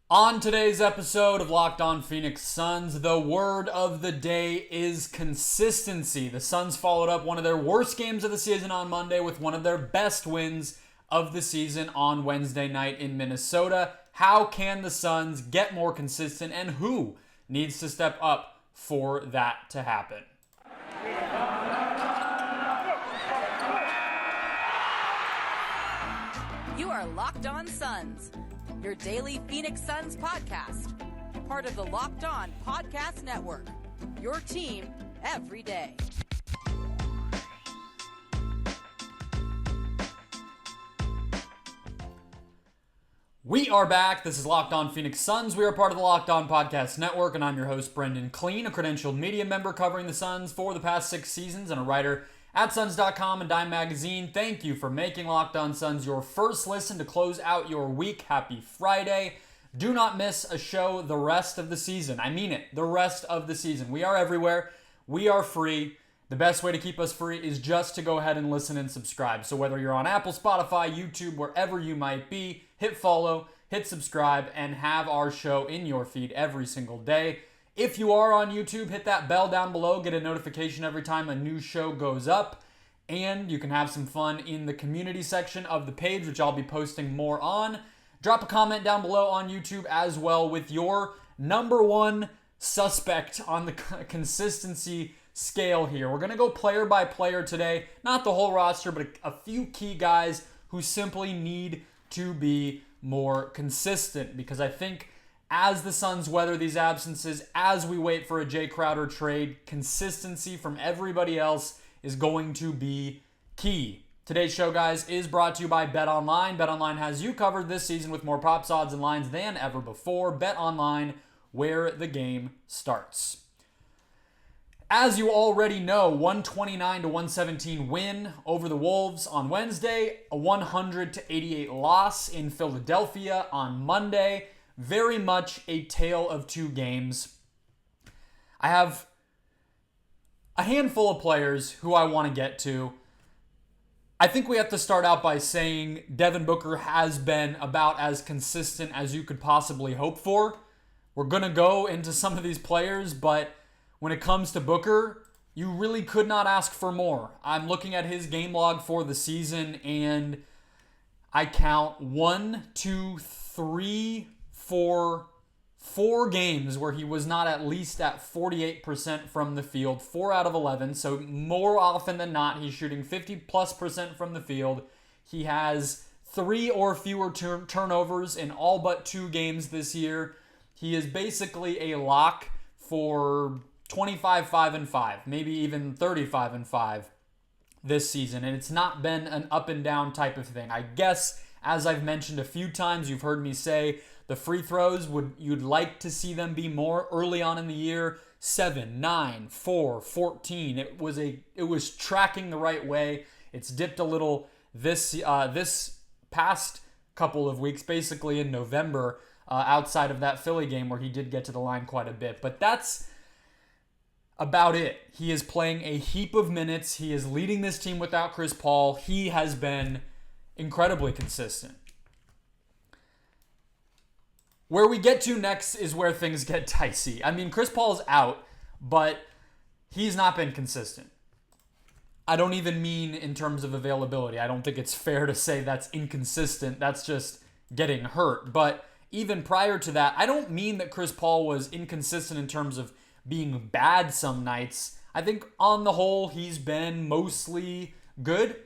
On today's episode of Locked On Phoenix Suns, the word of the day is consistency. The Suns followed up one of their worst games of the season on Monday with one of their best wins of the season on Wednesday night in Minnesota. How can the Suns get more consistent, and who needs to step up for that to happen? You are Locked On Suns, your daily Phoenix Suns podcast, part of the Locked On Podcast Network, your team every day. We are back. This is Locked On Phoenix Suns. We are part of the Locked On Podcast Network, and I'm your host, Brendon Kleen, a credentialed media member covering the Suns for the past 6 seasons and a writer at Suns.com and Dime Magazine. Thank you for making Locked On Suns your first listen to close out your week. Happy Friday. Do not miss a show the rest of the season. I mean it, the rest of the season. We are everywhere. We are free. The best way to keep us free is just to go ahead and listen and subscribe. So whether you're on Apple, Spotify, YouTube, wherever you might be, hit follow, hit subscribe, and have our show in your feed every single day. If you are on YouTube, hit that bell down below, get a notification every time a new show goes up, and you can have some fun in the community section of the page, which I'll be posting more on. Drop a comment down below on YouTube as well with your number one suspect on the consistency scale here. We're going to go player by player today, not the whole roster, but a few key guys who simply need to be more consistent, because I think as the Suns weather these absences, as we wait for a Jay Crowder trade, consistency from everybody else is going to be key. Today's show, guys, is brought to you by BetOnline. BetOnline has you covered this season with more props, odds, and lines than ever before. BetOnline, where the game starts. As you already know, 129-117 win over the Wolves on Wednesday, a 100-88 loss in Philadelphia on Monday. Very much a tale of two games. I have a handful of players who I want to get to. I think we have to start out by saying Devin Booker has been about as consistent as you could possibly hope for. We're going to go into some of these players, but when it comes to Booker, you really could not ask for more. I'm looking at his game log for the season, and I count 4 games where he was not at least at 48% from the field, 4 out of 11. So more often than not, he's shooting 50+% from the field. He has 3 or fewer turnovers in all but 2 games this year. He is basically a lock for 25-5-5, maybe even 35-5 this season. And it's not been an up and down type of thing. I guess, as I've mentioned a few times, you've heard me say the free throws, you'd like to see them be more early on in the year. 7, 9, 4, 14. It was tracking the right way. It's dipped a little this past couple of weeks, basically in November, outside of that Philly game where he did get to the line quite a bit. But that's about it. He is playing a heap of minutes. He is leading this team without Chris Paul. He has been incredibly consistent. Where we get to next is where things get dicey. I mean, Chris Paul's out, but he's not been consistent. I don't even mean in terms of availability. I don't think it's fair to say that's inconsistent. That's just getting hurt. But even prior to that, I don't mean that Chris Paul was inconsistent in terms of being bad some nights. I think on the whole, he's been mostly good.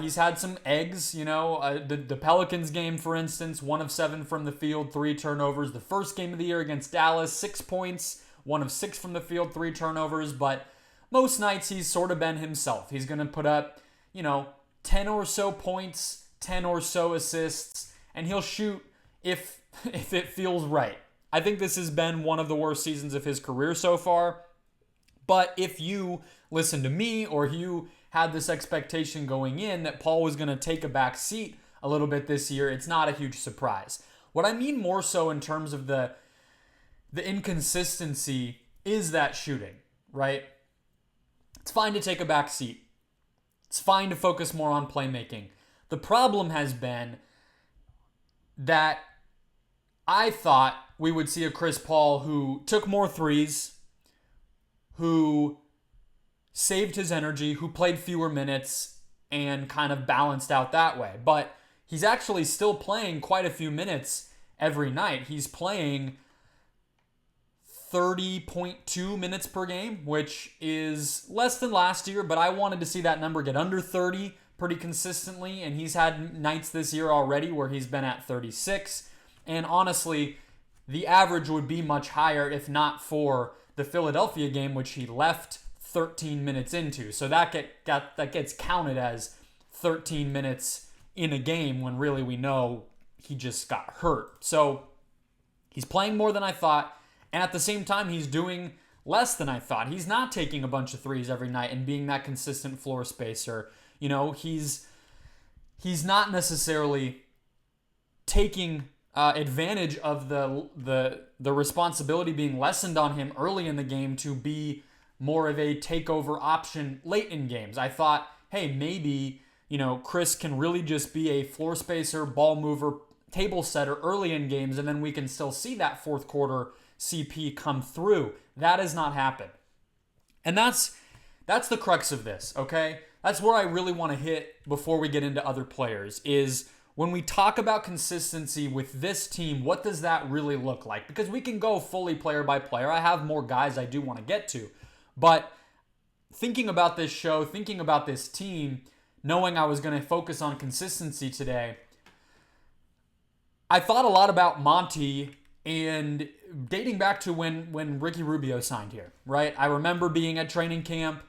He's had some eggs, the Pelicans game, for instance, 1 of 7 from the field, 3 turnovers. The first game of the year against Dallas, 6 points, 1 of 6 from the field, 3 turnovers. But most nights he's sort of been himself. He's going to put up, 10 or so points, 10 or so assists, and he'll shoot if it feels right. I think this has been one of the worst seasons of his career so far. But if you listen to me, or you had this expectation going in that Paul was going to take a back seat a little bit this year, it's not a huge surprise. What I mean more so in terms of the inconsistency is that shooting, right? It's fine to take a back seat. It's fine to focus more on playmaking. The problem has been that I thought we would see a Chris Paul who took more threes, who saved his energy, who played fewer minutes, and kind of balanced out that way. But he's actually still playing quite a few minutes every night. He's playing 30.2 minutes per game, which is less than last year, but I wanted to see that number get under 30 pretty consistently, and he's had nights this year already where he's been at 36. And honestly, the average would be much higher if not for the Philadelphia game, which he left 13 minutes into. So that gets counted as 13 minutes in a game when really we know he just got hurt. So he's playing more than I thought, and at the same time, he's doing less than I thought. He's not taking a bunch of threes every night and being that consistent floor spacer. You know, he's not necessarily taking advantage of the responsibility being lessened on him early in the game to be more of a takeover option late in games. I thought, hey, maybe, you know, Chris can really just be a floor spacer, ball mover, table setter early in games, and then we can still see that fourth quarter CP come through. That has not happened. And that's the crux of this, okay? That's where I really want to hit before we get into other players, is when we talk about consistency with this team, what does that really look like? Because we can go fully player by player. I have more guys I do want to get to. But thinking about this show, thinking about this team, knowing I was going to focus on consistency today, I thought a lot about Monty and dating back to when Ricky Rubio signed here, right? I remember being at training camp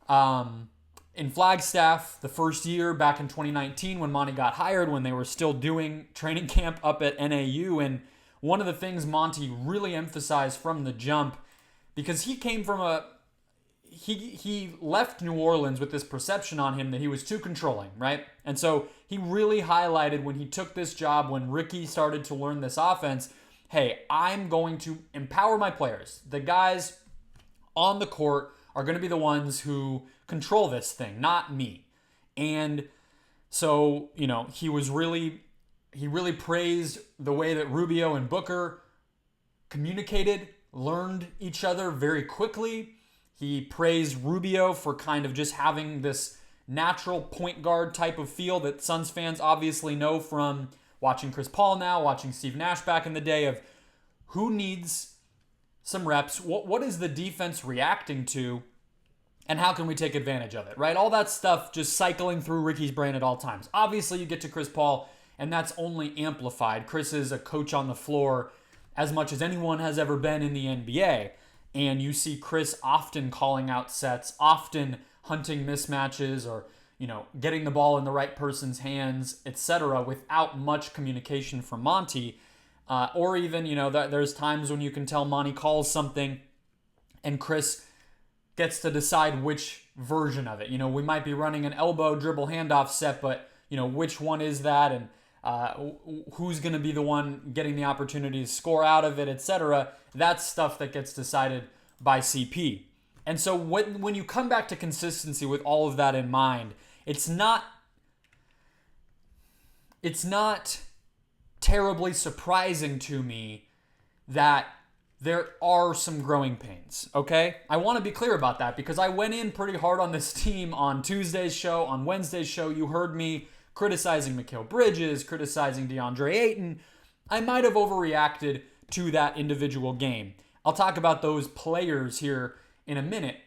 in Flagstaff the first year back in 2019 when Monty got hired, when they were still doing training camp up at NAU. And one of the things Monty really emphasized from the jump, because he came from he left New Orleans with this perception on him that he was too controlling, right? And so he really highlighted when he took this job, when Ricky started to learn this offense, hey, I'm going to empower my players. The guys on the court are going to be the ones who control this thing, not me. And so, you know, he really praised the way that Rubio and Booker communicated, learned each other very quickly. He praised Rubio for kind of just having this natural point guard type of feel that Suns fans obviously know from watching Chris Paul now, watching Steve Nash back in the day, of who needs some reps, what is the defense reacting to, and how can we take advantage of it, right? All that stuff just cycling through Ricky's brain at all times. Obviously, you get to Chris Paul, and that's only amplified. Chris is a coach on the floor as much as anyone has ever been in the NBA. And you see Chris often calling out sets, often hunting mismatches, or, you know, getting the ball in the right person's hands, etc., without much communication from Monty. Or even, you know, there's times when you can tell Monty calls something and Chris gets to decide which version of it. You know, we might be running an elbow dribble handoff set, but, you know, which one is that, and who's going to be the one getting the opportunity to score out of it, etc. That's stuff that gets decided by CP. And so when you come back to consistency with all of that in mind, it's not terribly surprising to me that there are some growing pains, okay? I want to be clear about that because I went in pretty hard on this team on Tuesday's show. On Wednesday's show, you heard me criticizing Mikal Bridges, criticizing Deandre Ayton. I might have overreacted to that individual game. I'll talk about those players here in a minute.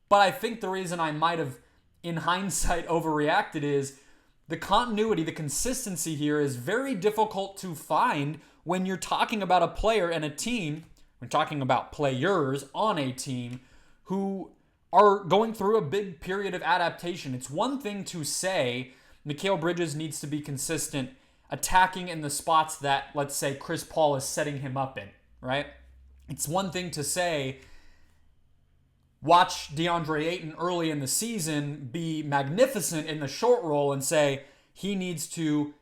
But I think the reason I might have, in hindsight, overreacted is the continuity, the consistency here is very difficult to find when you're talking about a player and a team, we're talking about players on a team who are going through a big period of adaptation. It's one thing to say Mikal Bridges needs to be consistent attacking in the spots that, let's say, Chris Paul is setting him up in, right? It's one thing to say, watch Deandre Ayton early in the season be magnificent in the short roll and say he needs to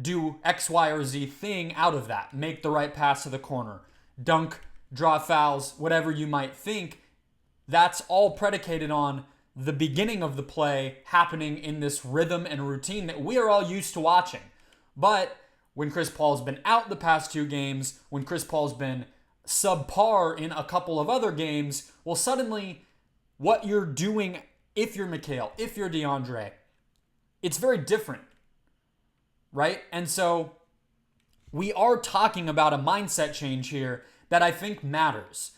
do X, Y, or Z thing out of that. Make the right pass to the corner, dunk, draw fouls, whatever you might think. That's all predicated on the beginning of the play happening in this rhythm and routine that we are all used to watching. But when Chris Paul's been out the past 2 games, when Chris Paul's been subpar in a couple of other games, well, suddenly what you're doing, if you're Mikal, if you're Deandre, it's very different, right? And so we are talking about a mindset change here that I think matters.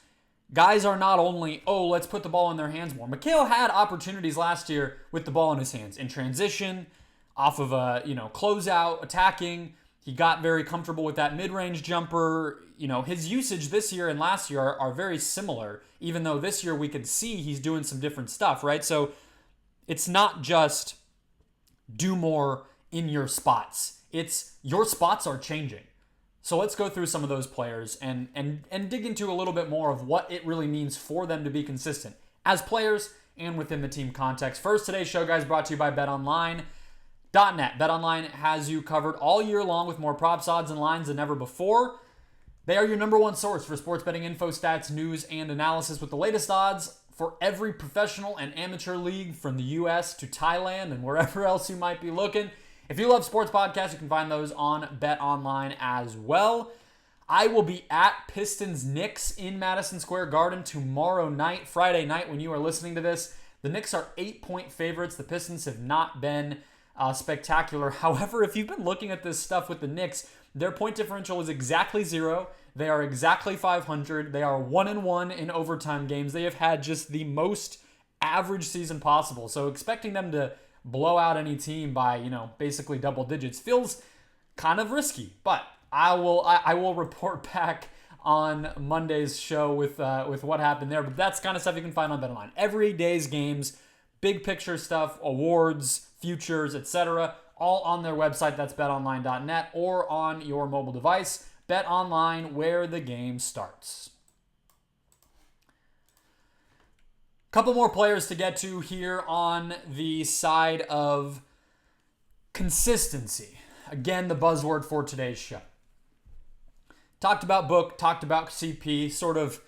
Guys are not only, let's put the ball in their hands more. Mikal had opportunities last year with the ball in his hands, in transition, off of a, closeout, attacking. He got very comfortable with that mid-range jumper. His usage this year and last year are very similar, even though this year we could see he's doing some different stuff, right? So it's not just do more in your spots. It's your spots are changing. So let's go through some of those players and dig into a little bit more of what it really means for them to be consistent as players and within the team context. First, today's show, guys, brought to you by BetOnline.net. BetOnline has you covered all year long with more props, odds, and lines than ever before. They are your number one source for sports betting info, stats, news, and analysis with the latest odds for every professional and amateur league from the U.S. to Thailand and wherever else you might be looking. If you love sports podcasts, you can find those on BetOnline as well. I will be at Pistons-Knicks in Madison Square Garden tomorrow night, Friday night, when you are listening to this. The Knicks are 8-point favorites. The Pistons have not been spectacular. However, if you've been looking at this stuff with the Knicks, their point differential is exactly 0. They are exactly 500. They are 1-1 in overtime games. They have had just the most average season possible. So expecting them to blow out any team by, basically double digits feels kind of risky. But I will report back on Monday's show with what happened there. But that's kind of stuff you can find on BetOnline. Every day's games, big picture stuff, awards, futures, etc., all on their website. That's betonline.net or on your mobile device. BetOnline, where the game starts. Couple more players to get to here on the side of consistency. Again, the buzzword for today's show. Talked about Book, talked about CP, sort of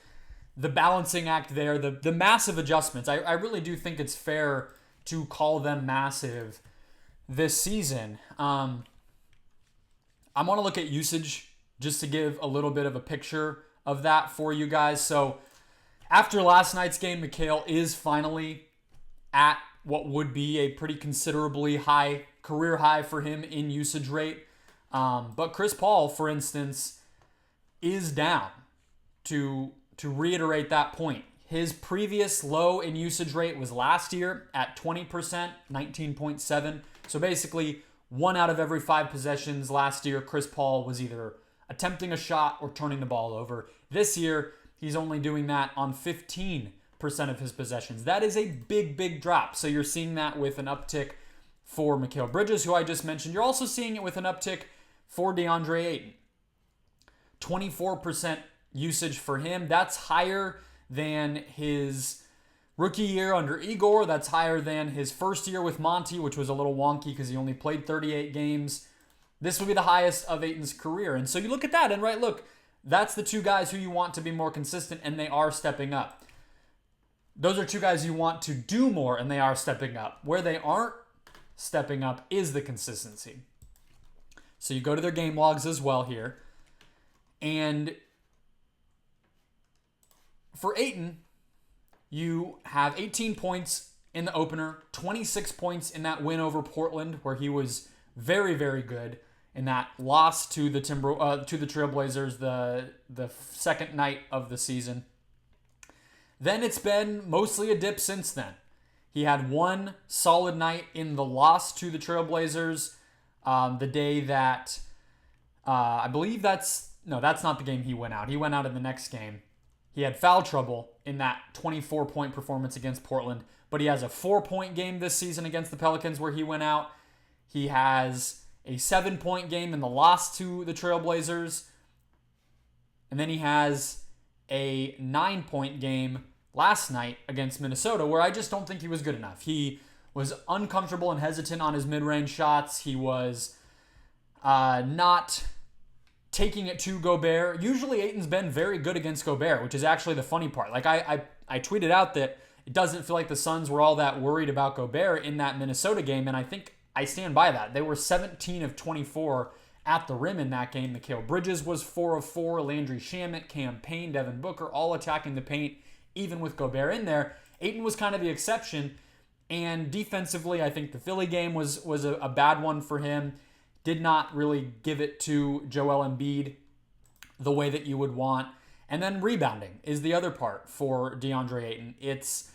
the balancing act there, the massive adjustments. I really do think it's fair to call them massive this season. I want to look at usage just to give a little bit of a picture of that for you guys. So after last night's game, Mikal is finally at what would be a pretty considerably high career high for him in usage rate. But Chris Paul, for instance, is down. To reiterate that point, his previous low in usage rate was last year at 20%, 19.7. So basically, 1 out of every 5 possessions last year, Chris Paul was either attempting a shot or turning the ball over. This year, he's only doing that on 15% of his possessions. That is a big, big drop. So you're seeing that with an uptick for Mikal Bridges, who I just mentioned. You're also seeing it with an uptick for Deandre Ayton. 24% usage for him. That's higher than his rookie year under Igor. That's higher than his first year with Monty, which was a little wonky because he only played 38 games. This will be the highest of Ayton's career. And so you look at that and look, that's the 2 guys who you want to be more consistent, and they are stepping up. Those are 2 guys you want to do more, and they are stepping up. Where they aren't stepping up is the consistency. So you go to their game logs as well here. And for Ayton, you have 18 points in the opener, 26 points in that win over Portland, where he was very, very good in that loss to the Trailblazers, the second night of the season. Then it's been mostly a dip since then. He had 1 solid night in the loss to the Trailblazers, the day that I believe that's not the game he went out. He went out in the next game. He had foul trouble in that 24-point performance against Portland, but he has a 4-point game this season against the Pelicans where he went out. He has a 7-point game in the loss to the Trailblazers, and then he has a 9-point game last night against Minnesota where I just don't think he was good enough. He was uncomfortable and hesitant on his mid-range shots. He was not taking it to Gobert. Usually Ayton's been very good against Gobert, which is actually the funny part. I tweeted out that it doesn't feel like the Suns were all that worried about Gobert in that Minnesota game, and I think I stand by that. They were 17 of 24 at the rim in that game. Mikal Bridges was 4 of 4. Landry Shamet, Cam Payne, Devin Booker, all attacking the paint, even with Gobert in there. Ayton was kind of the exception. And defensively, I think the Philly game was a bad one for him. Did not really give it to Joel Embiid the way that you would want. And then rebounding is the other part for DeAndre Ayton. It's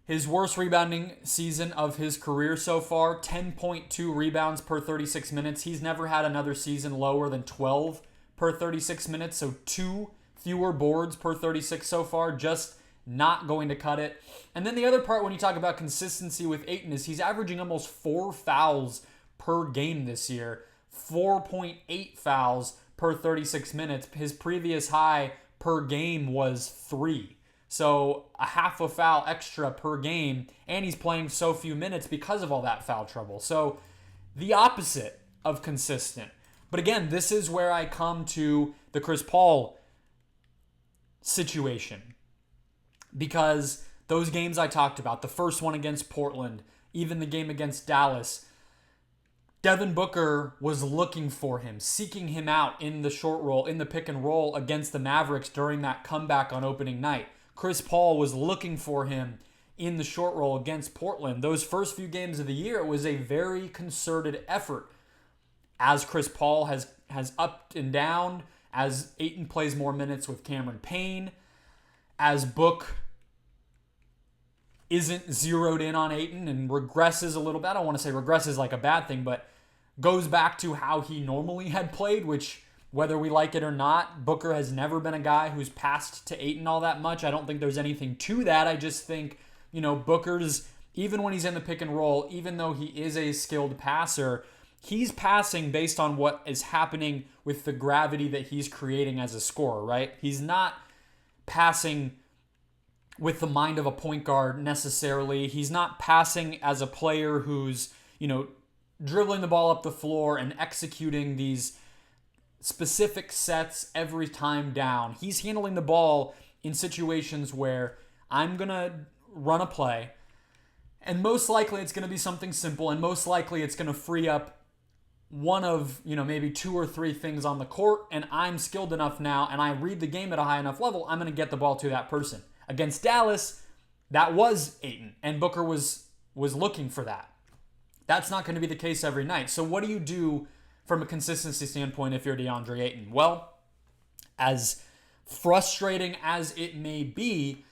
his worst rebounding season of his career so far, 10.2 rebounds per 36 minutes. He's never had another season lower than 12 per 36 minutes, so 2 fewer boards per 36 so far, just not going to cut it. And then the other part when you talk about consistency with Ayton is he's averaging almost 4 fouls per game this year, 4.8 fouls per 36 minutes. His previous high per game was 3. So a half a foul extra per game, and he's playing so few minutes because of all that foul trouble. So the opposite of consistent. But again, this is where I come to the Chris Paul situation. Because those games I talked about, the first one against Portland, even the game against Dallas, Devin Booker was looking for him, seeking him out in the short roll, in the pick and roll against the Mavericks during that comeback on opening night. Chris Paul was looking for him in the short roll against Portland. Those first few games of the year, it was a very concerted effort. As Chris Paul has upped and down, as Ayton plays more minutes with Cam Payne, as Book isn't zeroed in on Ayton and regresses a little bit. I don't want to say regresses like a bad thing, but goes back to how he normally had played, which, whether we like it or not, Booker has never been a guy who's passed to Ayton all that much. I don't think there's anything to that. I just think, Booker's, even when he's in the pick and roll, even though he is a skilled passer, he's passing based on what is happening with the gravity that he's creating as a scorer, right? He's not passing with the mind of a point guard necessarily. He's not passing as a player who's, dribbling the ball up the floor and executing these specific sets every time down. He's handling the ball in situations where I'm going to run a play, and most likely it's going to be something simple, and most likely it's going to free up one of, maybe 2 or 3 things on the court, and I'm skilled enough now, and I read the game at a high enough level, I'm going to get the ball to that person. Against Dallas, that was Ayton, and Booker was looking for that. That's not going to be the case every night. So what do you do from a consistency standpoint if you're DeAndre Ayton? Well, as frustrating as it may be,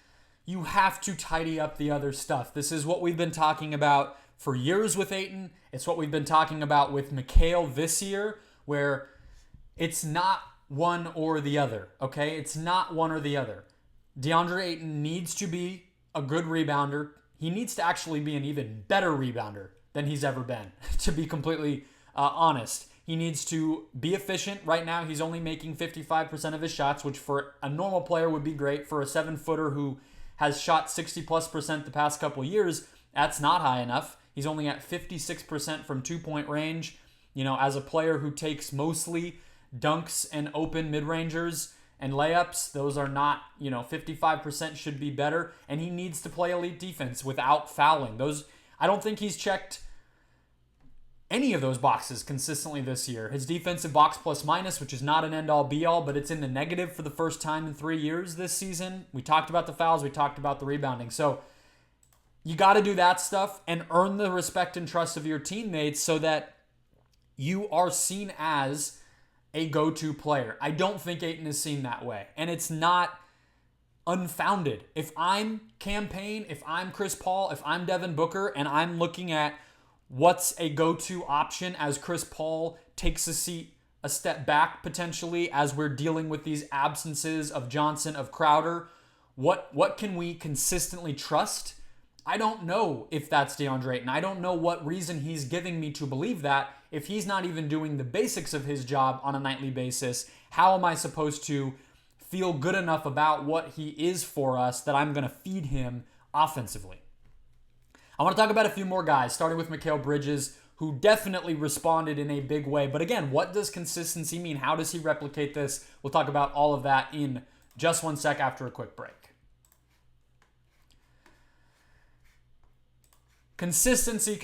you have to tidy up the other stuff. This is what we've been talking about for years with Ayton. It's what we've been talking about with Mikal this year, where it's not one or the other, okay? It's not one or the other. DeAndre Ayton needs to be a good rebounder. He needs to actually be an even better rebounder than he's ever been, to be completely honest. He needs to be efficient. Right now, he's only making 55% of his shots, which for a normal player would be great. For a 7-footer who has shot 60+% the past couple years, that's not high enough. He's only at 56% from 2-point range. As a player who takes mostly dunks and open mid-rangers and layups, those are not, 55% should be better. And he needs to play elite defense without fouling. I don't think he's checked any of those boxes consistently this year. His defensive box plus minus, which is not an end-all be-all, but it's in the negative for the first time in 3 years this season. We talked about the fouls. We talked about the rebounding. So you got to do that stuff and earn the respect and trust of your teammates so that you are seen as a go-to player. I don't think Ayton is seen that way. And it's not unfounded. If I'm Cam Payne, if I'm Chris Paul, if I'm Devin Booker, and I'm looking at what's a go-to option as Chris Paul takes a step back potentially as we're dealing with these absences of Johnson, of Crowder, what can we consistently trust? I don't know if that's DeAndre Ayton. I don't know what reason he's giving me to believe that. If he's not even doing the basics of his job on a nightly basis, how am I supposed to feel good enough about what he is for us that I'm going to feed him offensively? I want to talk about a few more guys, starting with Mikal Bridges, who definitely responded in a big way. But again, what does consistency mean? How does he replicate this? We'll talk about all of that in just one sec after a quick break. Consistency.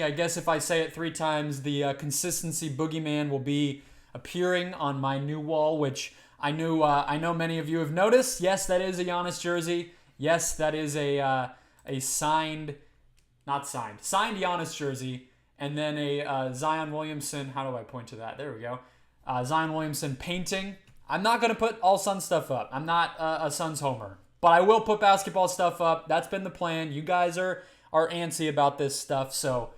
I guess if I say it 3 times, the consistency boogeyman will be appearing on my new wall, which I know many of you have noticed. Yes, that is a Giannis jersey. Yes, that is a signed Giannis jersey, and then a Zion Williamson. How do I point to that? There we go. Zion Williamson painting. I'm not going to put all Suns stuff up. I'm not a Suns homer. But I will put basketball stuff up. That's been the plan. You guys are antsy about this stuff, so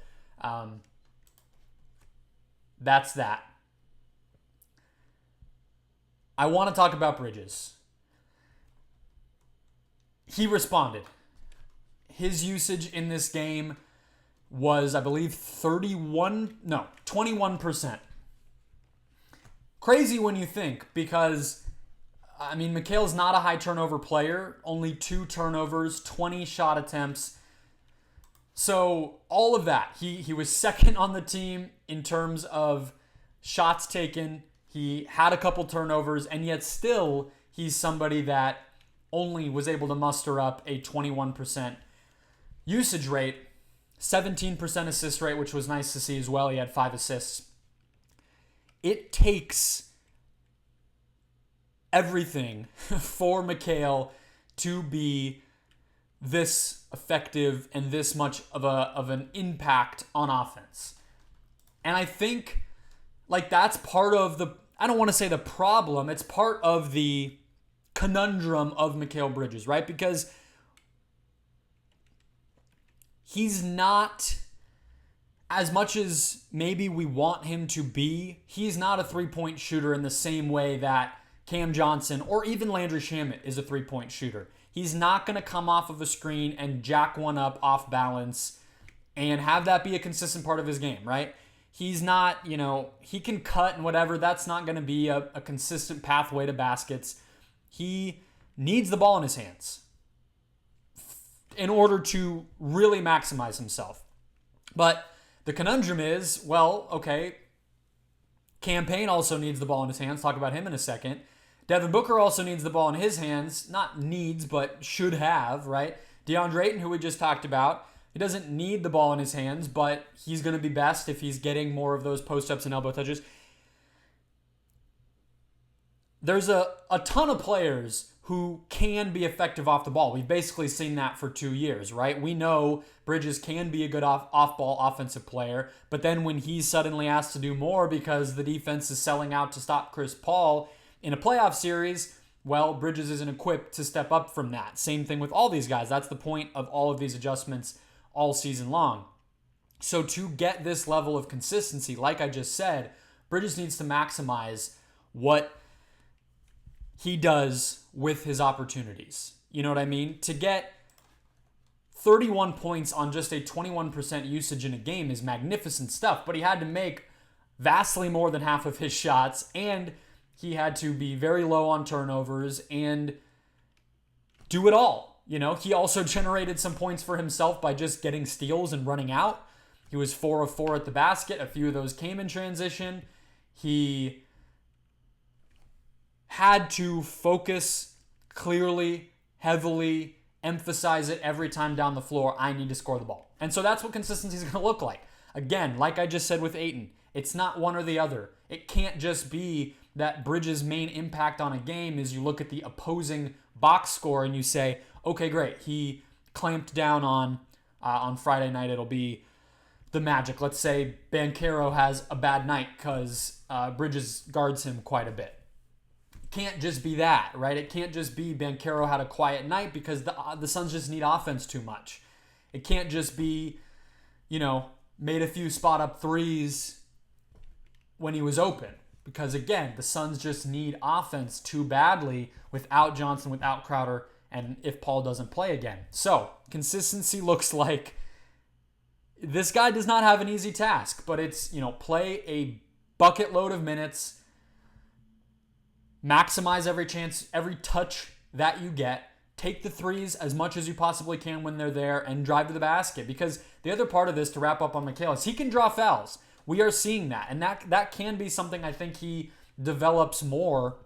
that's that. I want to talk about Bridges. He responded. His usage in this game was, I believe, 21%. Crazy when you think, because I mean, Mikal's not a high turnover player. Only 2 turnovers, 20 shot attempts. So all of that, he was second on the team in terms of shots taken. He had a couple turnovers, and yet still he's somebody that only was able to muster up a 21% usage rate, 17% assist rate, which was nice to see as well. He had 5 assists. It takes everything for Mikal to be this effective and this much of an impact on offense. And I think that's part of the, I don't want to say the problem, it's part of the conundrum of Mikal Bridges, right? Because he's not, as much as maybe we want him to be, he's not a 3-point shooter in the same way that Cam Johnson or even Landry Shamet is a 3-point shooter. He's not going to come off of a screen and jack one up off balance and have that be a consistent part of his game, right? He's not, he can cut and whatever. That's not going to be a consistent pathway to baskets. He needs the ball in his hands in order to really maximize himself. But the conundrum is, well, okay, Cam Payne also needs the ball in his hands. Talk about him in a second. Devin Booker also needs the ball in his hands. Not needs, but should have, right? Deandre Ayton, who we just talked about, he doesn't need the ball in his hands, but he's going to be best if he's getting more of those post-ups and elbow touches. There's a ton of players who can be effective off the ball. We've basically seen that for 2 years, right? We know Bridges can be a good off-ball offensive player, but then when he's suddenly asked to do more because the defense is selling out to stop Chris Paul in a playoff series, well, Bridges isn't equipped to step up from that. Same thing with all these guys. That's the point of all of these adjustments all season long. So to get this level of consistency, like I just said, Bridges needs to maximize what he does with his opportunities. You know what I mean? To get 31 points on just a 21% usage in a game is magnificent stuff, but he had to make vastly more than half of his shots, and he had to be very low on turnovers and do it all. He also generated some points for himself by just getting steals and running out. He was 4 of 4 at the basket. A few of those came in transition. He had to focus clearly, heavily, emphasize it every time down the floor. I need to score the ball. And so that's what consistency is going to look like. Again, like I just said with Ayton, it's not one or the other. It can't just be that Bridges' main impact on a game is you look at the opposing box score and you say, okay, great, he clamped down on Friday night. It'll be the Magic. Let's say Banchero has a bad night because Bridges guards him quite a bit. Can't just be that, right? It can't just be Banchero had a quiet night because the Suns just need offense too much. It can't just be, made a few spot-up threes when he was open. Because, again, the Suns just need offense too badly without Johnson, without Crowder, and if Paul doesn't play again. So, consistency looks like this guy does not have an easy task, but it's, play a bucket load of minutes, maximize every chance, every touch that you get, take the threes as much as you possibly can when they're there, and drive to the basket. Because the other part of this, to wrap up on Mikal, is he can draw fouls. We are seeing that, and that can be something I think he develops more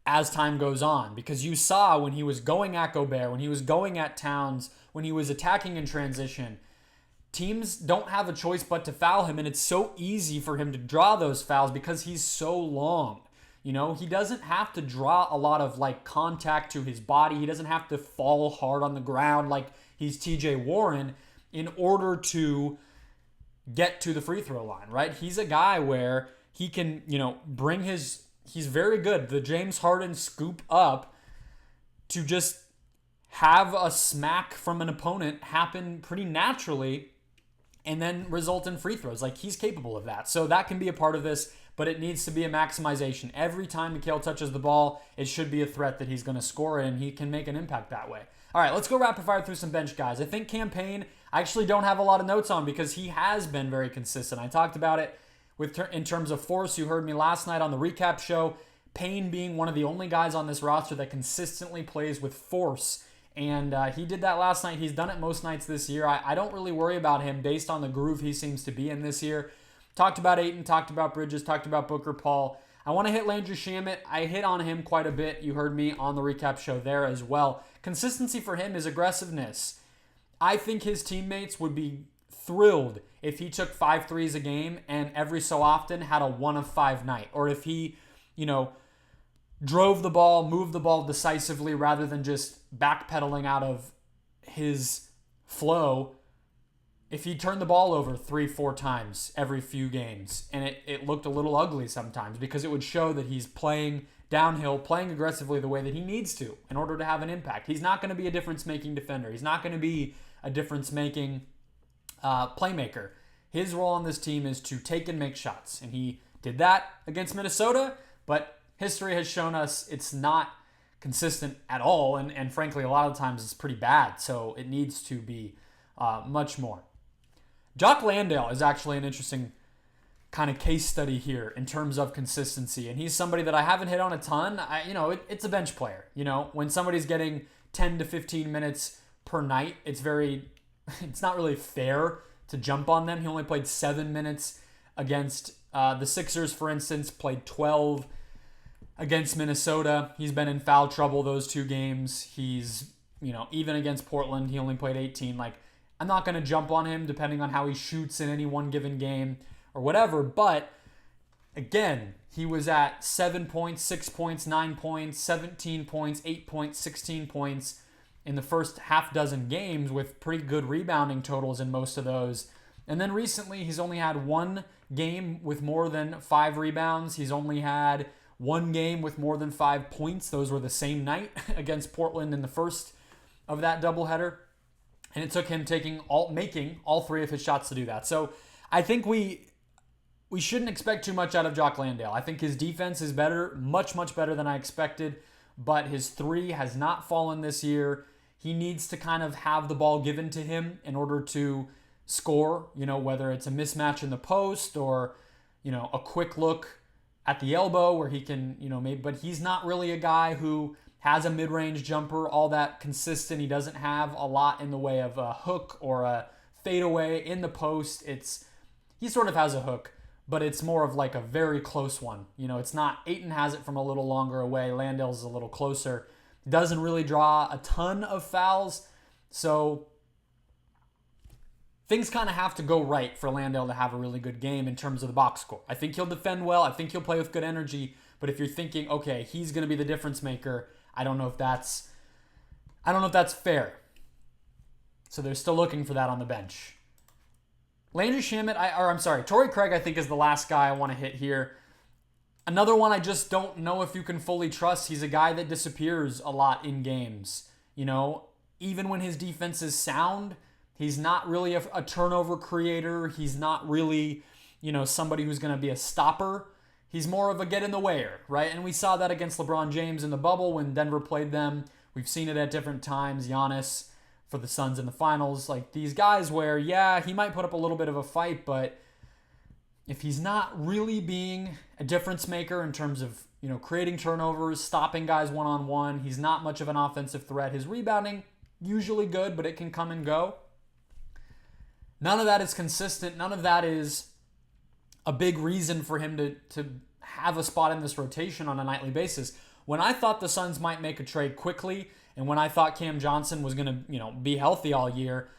as time goes on, because you saw when he was going at Gobert, when he was going at Towns, when he was attacking in transition, teams don't have a choice but to foul him, and it's so easy for him to draw those fouls because he's so long. He doesn't have to draw a lot of contact to his body. He doesn't have to fall hard on the ground like he's TJ Warren in order to get to the free throw line, right? He's a guy where he can, he's very good. The James Harden scoop up to just have a smack from an opponent happen pretty naturally and then result in free throws. He's capable of that. So that can be a part of this, but it needs to be a maximization. Every time Mikal touches the ball, it should be a threat that he's going to score, and he can make an impact that way. All right, let's go rapid fire through some bench guys. I think Cam Payne, I actually don't have a lot of notes on because he has been very consistent. I talked about it in terms of force. You heard me last night on the recap show. Payne being one of the only guys on this roster that consistently plays with force. And he did that last night. He's done it most nights this year. I don't really worry about him based on the groove he seems to be in this year. Talked about Ayton, talked about Bridges, talked about Booker, Paul. I want to hit Landry Shamet. I hit on him quite a bit. You heard me on the recap show there as well. Consistency for him is aggressiveness. I think his teammates would be thrilled if he took 5 threes a game and every so often had a 1 of 5 night. Or if he, drove the ball, moved the ball decisively rather than just backpedaling out of his flow. If he turned the ball over 3-4 times every few games, and it looked a little ugly sometimes because it would show that he's playing downhill, playing aggressively the way that he needs to in order to have an impact. He's not going to be a difference-making defender. He's not going to be a difference-making playmaker. His role on this team is to take and make shots, and he did that against Minnesota, but history has shown us it's not consistent at all, and frankly, a lot of times it's pretty bad, so it needs to be much more. Jock Landale is actually an interesting kind of case study here in terms of consistency, and he's somebody that I haven't hit on a ton. It's a bench player. When somebody's getting 10 to 15 minutes per night, it's not really fair to jump on them. He only played 7 minutes against the Sixers, for instance, played 12 against Minnesota. He's been in foul trouble those 2 games. He's, even against Portland, he only played 18. I'm not going to jump on him depending on how he shoots in any one given game or whatever. But again, he was at 7 points, 6 points, 9 points, 17 points, 8 points, 16 points in the first half dozen games with pretty good rebounding totals in most of those. And then recently, he's only had 1 game with more than 5 rebounds. He's only had 1 game with more than 5 points. Those were the same night against Portland in the first of that doubleheader. And it took him making all 3 of his shots to do that. So I think we shouldn't expect too much out of Jock Landale. I think his defense is better, much, much better than I expected. But his 3 has not fallen this year. He needs to kind of have the ball given to him in order to score, whether it's a mismatch in the post or, a quick look at the elbow where he can, but he's not really a guy who has a mid-range jumper all that consistent. He doesn't have a lot in the way of a hook or a fadeaway in the post. He sort of has a hook, but it's more of a very close one. It's not, Ayton has it from a little longer away. Landale's a little closer. Doesn't really draw a ton of fouls. So things kind of have to go right for Landale to have a really good game in terms of the box score. I think he'll defend well. I think he'll play with good energy. But if you're thinking, okay, he's going to be the difference maker, I don't know if that's fair. So they're still looking for that on the bench. Landry Shamet, Torrey Craig, I think is the last guy I want to hit here. Another one I just don't know if you can fully trust. He's a guy that disappears a lot in games. Even when his defense is sound, he's not really a turnover creator. He's not really, somebody who's going to be a stopper. He's more of a get-in-the-wayer, right? And we saw that against LeBron James in the bubble when Denver played them. We've seen it at different times. Giannis for the Suns in the finals. These guys where, he might put up a little bit of a fight, but if he's not really being a difference maker in terms of, creating turnovers, stopping guys one-on-one, he's not much of an offensive threat. His rebounding, usually good, but it can come and go. None of that is consistent. None of that is a big reason for him to have a spot in this rotation on a nightly basis. When I thought the Suns might make a trade quickly, and when I thought Cam Johnson was going to, be healthy all year,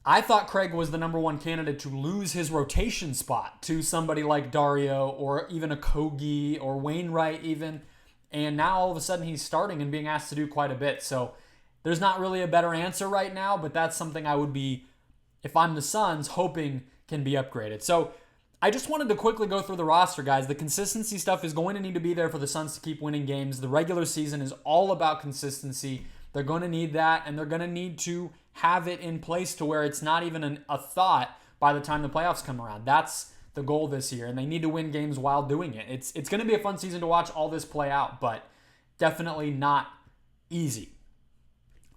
I thought Craig was the number one candidate to lose his rotation spot to somebody like Dario or even a Kogi or Wainwright even. And now all of a sudden he's starting and being asked to do quite a bit. So there's not really a better answer right now, but that's something I would be, if I'm the Suns, hoping can be upgraded. So I just wanted to quickly go through the roster, guys. The consistency stuff is going to need to be there for the Suns to keep winning games. The regular season is all about consistency. They're going to need that, and they're going to need to have it in place to where it's not even a thought by the time the playoffs come around. That's the goal this year, and they need to win games while doing it. It's going to be a fun season to watch all this play out, but definitely not easy.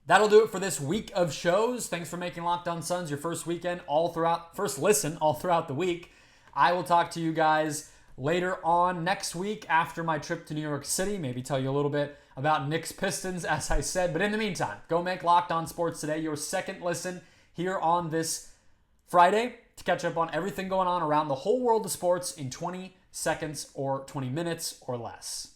That'll do it for this week of shows. Thanks for making Locked On Suns your first listen all throughout the week. I will talk to you guys later on next week after my trip to New York City. Maybe tell you a little bit about Knicks Pistons, as I said. But in the meantime, go make Locked On Sports Today your second listen here on this Friday to catch up on everything going on around the whole world of sports in 20 seconds or 20 minutes or less.